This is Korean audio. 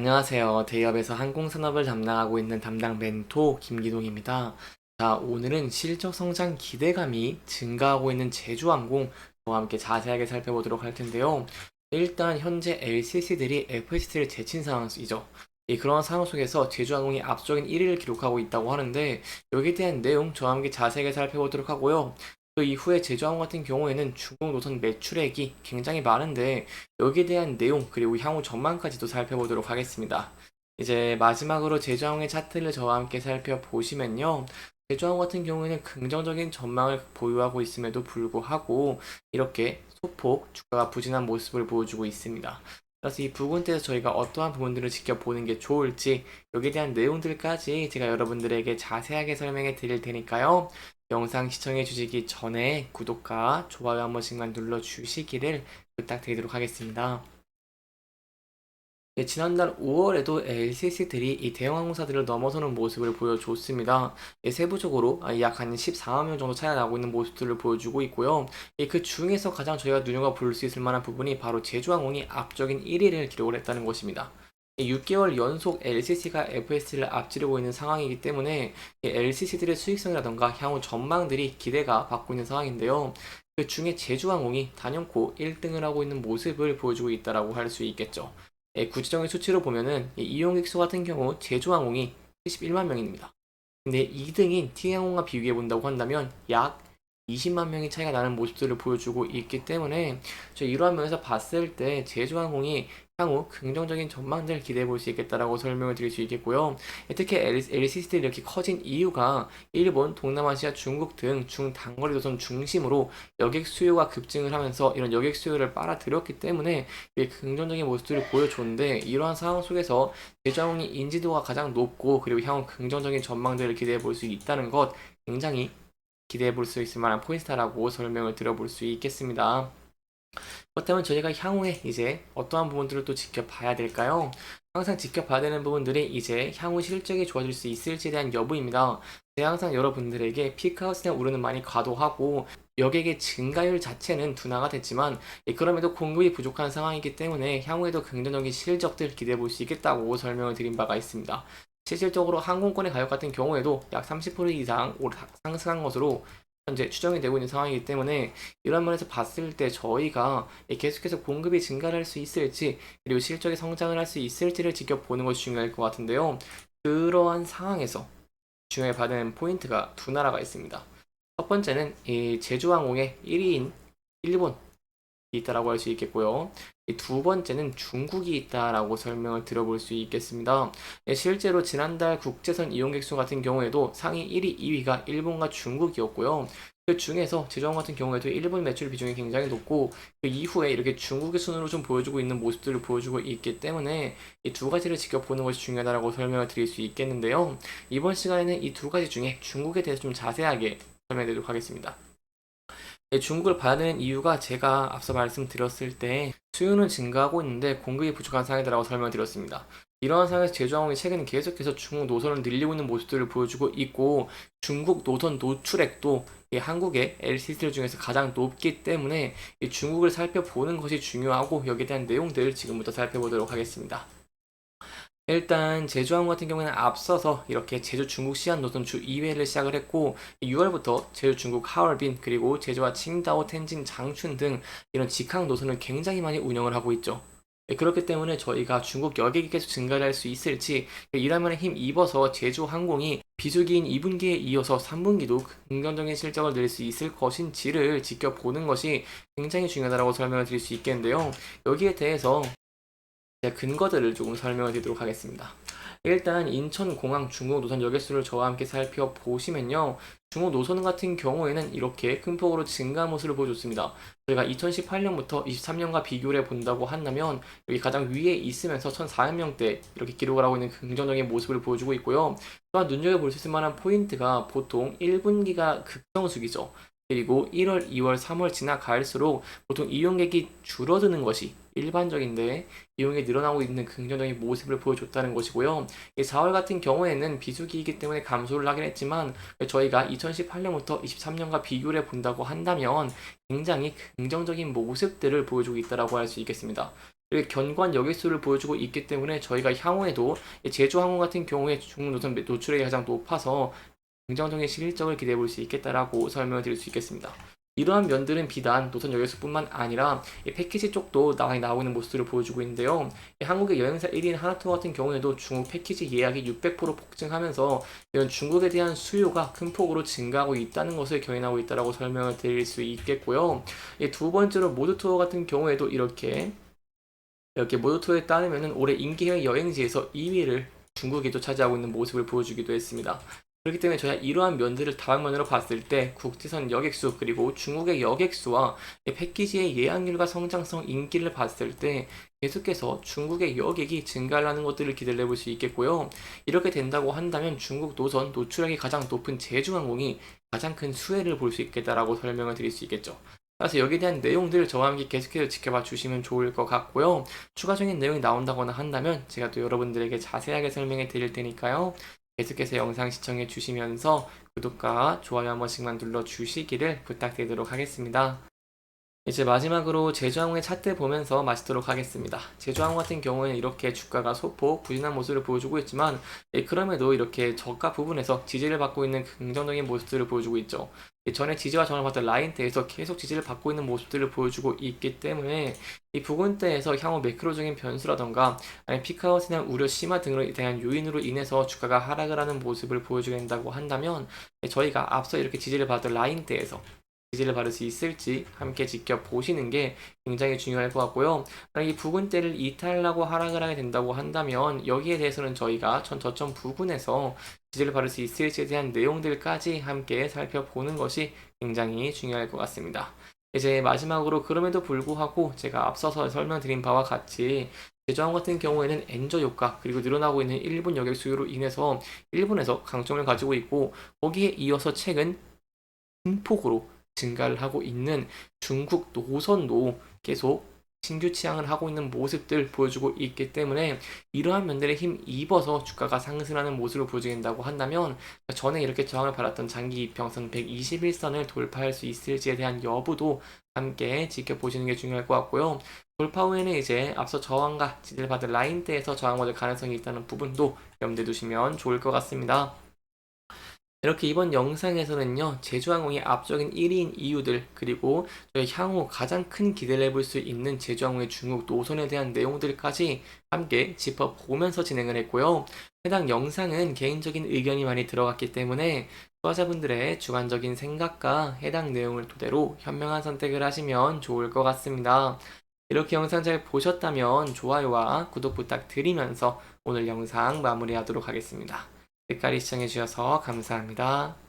안녕하세요. 대기업에서 항공산업을 담당하고 있는 담당 멘토 김기동입니다. 자, 오늘은 실적 성장 기대감이 증가하고 있는 제주항공 와 함께 자세하게 살펴보도록 할 텐데요. 일단 현재 LCC들이 FST를 제친 상황이죠. 그런 상황 속에서 제주항공이 압도적인 1위를 기록하고 있다고 하는데 여기에 대한 내용 저와 함께 자세하게 살펴보도록 하고요. 그 이후에 제주항공 같은 경우에는 중국 노선 매출액이 굉장히 많은데 여기에 대한 내용 그리고 향후 전망까지도 살펴보도록 하겠습니다. 이제 마지막으로 제주항공의 차트를 저와 함께 살펴보시면요. 제주항공 같은 경우에는 긍정적인 전망을 보유하고 있음에도 불구하고 이렇게 소폭 주가가 부진한 모습을 보여주고 있습니다. 그래서 이 부분대에서 저희가 어떠한 부분들을 지켜보는 게 좋을지 여기에 대한 내용들까지 제가 여러분들에게 자세하게 설명해 드릴 테니까요. 영상 시청해 주시기 전에 구독과 좋아요 한 번씩만 눌러 주시기를 부탁드리도록 하겠습니다. 지난달 5월에도 LCC들이 이 대형 항공사들을 넘어서는 모습을 보여줬습니다. 세부적으로 약 한 14만 명 정도 차이가 나고 있는 모습들을 보여주고 있고요. 그 중에서 가장 저희가 눈여겨볼 수 있을 만한 부분이 바로 제주항공이 압도적인 1위를 기록을 했다는 것입니다. 6개월 연속 LCC가 FST를 앞지르고 있는 상황이기 때문에 LCC들의 수익성이라던가 향후 전망들이 기대가 받고 있는 상황인데요. 그 중에 제주항공이 단연코 1등을 하고 있는 모습을 보여주고 있다고 할 수 있겠죠. 구체적인 수치로 보면은 이용객 수 같은 경우 제주항공이 71만 명입니다. 근데 2등인 T항공과 비교해 본다고 한다면 약 20만 명의 차이가 나는 모습들을 보여주고 있기 때문에 이러한 면에서 봤을 때 제주항공이 향후 긍정적인 전망들을 기대해 볼 수 있겠다라고 설명을 드릴 수 있겠고요. 특히 LCC들이 이렇게 커진 이유가 일본, 동남아시아, 중국 등 중단거리 도선 중심으로 여객 수요가 급증을 하면서 이런 여객 수요를 빨아들였기 때문에 긍정적인 모습들을 보여줬는데 이러한 상황 속에서 제주항공이 인지도가 가장 높고 그리고 향후 긍정적인 전망들을 기대해 볼 수 있다는 것 굉장히 기대해 볼 수 있을 만한 포인트라고 설명을 드려볼 수 있겠습니다. 그렇다면 저희가 향후에 이제 어떠한 부분들을 또 지켜봐야 될까요? 항상 지켜봐야 되는 부분들이 이제 향후 실적이 좋아질 수 있을지에 대한 여부입니다. 제가 항상 여러분들에게 피크아웃에 우려는 많이 과도하고 여객의 증가율 자체는 둔화가 됐지만 그럼에도 공급이 부족한 상황이기 때문에 향후에도 긍정적인 실적들을 기대해 볼 수 있겠다고 설명을 드린 바가 있습니다. 실질적으로 항공권의 가격 같은 경우에도 약 30% 이상 상승한 것으로 현재 추정이 되고 있는 상황이기 때문에 이런 면에서 봤을 때 저희가 계속해서 공급이 증가를 할 수 있을지 그리고 실적이 성장을 할 수 있을지를 지켜보는 것이 중요할 것 같은데요. 그러한 상황에서 중요해 받는 포인트가 두 나라가 있습니다. 첫 번째는 이 제주항공의 1위인 일본 있다라고 할 수 있겠고요. 두 번째는 중국이 있다라고 설명을 들어볼 수 있겠습니다. 실제로 지난달 국제선 이용객 수 같은 경우에도 상위 1위, 2위가 일본과 중국이었고요. 그 중에서 제주항공 같은 경우에도 일본 매출 비중이 굉장히 높고 그 이후에 이렇게 중국의 순으로 좀 보여주고 있는 모습들을 보여주고 있기 때문에 이 두 가지를 지켜보는 것이 중요하다고 설명을 드릴 수 있겠는데요. 이번 시간에는 이 두 가지 중에 중국에 대해서 좀 자세하게 설명드리도록 하겠습니다. 중국을 봐야 되는 이유가 제가 앞서 말씀드렸을 때 수요는 증가하고 있는데 공급이 부족한 상황이라고 설명드렸습니다. 이러한 상황에서 제주항공이 최근 계속해서 중국 노선을 늘리고 있는 모습들을 보여주고 있고 중국 노선 노출액도 한국의 LCC들 중에서 가장 높기 때문에 중국을 살펴보는 것이 중요하고 여기에 대한 내용들을 지금부터 살펴보도록 하겠습니다. 일단 제주항공 같은 경우에는 앞서서 이렇게 제주 중국 시안 노선 주 2회를 시작을 했고 6월부터 제주 중국 하얼빈 그리고 제주와 칭다오, 텐진, 장춘 등 이런 직항 노선을 굉장히 많이 운영을 하고 있죠. 그렇기 때문에 저희가 중국 여객이 계속 증가를 할 수 있을지 이라면에 힘 입어서 제주항공이 비수기인 2분기에 이어서 3분기도 긍정적인 실적을 낼 수 있을 것인지를 지켜보는 것이 굉장히 중요하다고 설명을 드릴 수 있겠는데요. 여기에 대해서 근거들을 조금 설명을 드리도록 하겠습니다. 일단 인천공항 중국 노선 여객수를 저와 함께 살펴보시면요. 중국 노선 같은 경우에는 이렇게 큰 폭으로 증가 모습을 보여줬습니다. 저희가 2018년부터 23년과 비교를 해본다고 한다면 여기 가장 위에 있으면서 1,400명대 이렇게 기록을 하고 있는 긍정적인 모습을 보여주고 있고요. 또한 눈여겨볼 수 있을 만한 포인트가 보통 1분기가 극성수기죠. 그리고 1월, 2월, 3월 지나갈수록 보통 이용객이 줄어드는 것이 일반적인데 이용객이 늘어나고 있는 긍정적인 모습을 보여줬다는 것이고요. 4월 같은 경우에는 비수기이기 때문에 감소를 하긴 했지만 저희가 2018년부터 23년과 비교를 해본다고 한다면 굉장히 긍정적인 모습들을 보여주고 있다고 할 수 있겠습니다. 이렇게 견고한 여객수를 보여주고 있기 때문에 저희가 향후에도 제주항공 같은 경우에 중국 노선 노출액이 가장 높아서 긍정적인 실적을 기대해 볼 수 있겠다라고 설명을 드릴 수 있겠습니다. 이러한 면들은 비단 노선 여객수뿐만 아니라 패키지 쪽도 많이 나오고 있는 모습들을 보여주고 있는데요. 한국의 여행사 1인 하나투어 같은 경우에도 중국 패키지 예약이 600% 폭증하면서 이런 중국에 대한 수요가 큰 폭으로 증가하고 있다는 것을 견인하고 있다고 설명을 드릴 수 있겠고요. 두 번째로 모두투어 같은 경우에도 이렇게 모두투어에 따르면 올해 인기 해외 여행지에서 2위를 중국이 또 차지하고 있는 모습을 보여주기도 했습니다. 그렇기 때문에 저희가 이러한 면들을 다방면으로 봤을 때 국제선 여객수 그리고 중국의 여객수와 패키지의 예약률과 성장성 인기를 봤을 때 계속해서 중국의 여객이 증가하는 것들을 기대를 해볼 수 있겠고요. 이렇게 된다고 한다면 중국 노선 노출액이 가장 높은 제주항공이 가장 큰 수혜를 볼 수 있겠다라고 설명을 드릴 수 있겠죠. 그래서 여기에 대한 내용들을 저와 함께 계속해서 지켜봐 주시면 좋을 것 같고요. 추가적인 내용이 나온다거나 한다면 제가 또 여러분들에게 자세하게 설명해 드릴 테니까요. 계속해서 영상 시청해 주시면서 구독과 좋아요 한 번씩만 눌러 주시기를 부탁드리도록 하겠습니다. 이제 마지막으로 제주항공의 차트 보면서 마치도록 하겠습니다. 제주항공 같은 경우에는 이렇게 주가가 소폭 부진한 모습을 보여주고 있지만 그럼에도 이렇게 저가 부분에서 지지를 받고 있는 긍정적인 모습들을 보여주고 있죠. 전에 지지와 저항을 받던 라인대에서 계속 지지를 받고 있는 모습들을 보여주고 있기 때문에 이 부근대에서 향후 매크로적인 변수라던가 아니면 피크아웃에 대한 우려 심화 등으로 대한 요인으로 인해서 주가가 하락을 하는 모습을 보여주게 된다고 한다면 저희가 앞서 이렇게 지지를 받던 라인대에서 지지를 받을 수 있을지 함께 지켜보시는 게 굉장히 중요할 것 같고요. 이 부근대를 이탈하고 하락을 하게 된다고 한다면 여기에 대해서는 저희가 저점 부근에서 지지를 받을 수 있을지에 대한 내용들까지 함께 살펴보는 것이 굉장히 중요할 것 같습니다. 이제 마지막으로 그럼에도 불구하고 제가 앞서서 설명드린 바와 같이 제주항 같은 경우에는 엔저 효과 그리고 늘어나고 있는 일본 여객 수요로 인해서 일본에서 강점을 가지고 있고 거기에 이어서 최근 큰 폭으로 증가를 하고 있는 중국 노선도 계속 신규 취항을 하고 있는 모습들 보여주고 있기 때문에 이러한 면들에 힘 입어서 주가가 상승하는 모습을 보여준다고 한다면 전에 이렇게 저항을 받았던 장기 이평선 121선을 돌파할 수 있을지에 대한 여부도 함께 지켜보시는 게 중요할 것 같고요. 돌파 후에는 이제 앞서 저항과 지지를 받은 라인대에서 저항받을 가능성이 있다는 부분도 염두에 두시면 좋을 것 같습니다. 이렇게 이번 영상에서는요, 제주항공의 압도적인 1위인 이유들, 그리고 저희 향후 가장 큰 기대를 해볼 수 있는 제주항공의 중국 노선에 대한 내용들까지 함께 짚어보면서 진행을 했고요. 해당 영상은 개인적인 의견이 많이 들어갔기 때문에 투자자분들의 주관적인 생각과 해당 내용을 토대로 현명한 선택을 하시면 좋을 것 같습니다. 이렇게 영상 잘 보셨다면 좋아요와 구독 부탁드리면서 오늘 영상 마무리하도록 하겠습니다. 끝까지 시청해주셔서 감사합니다.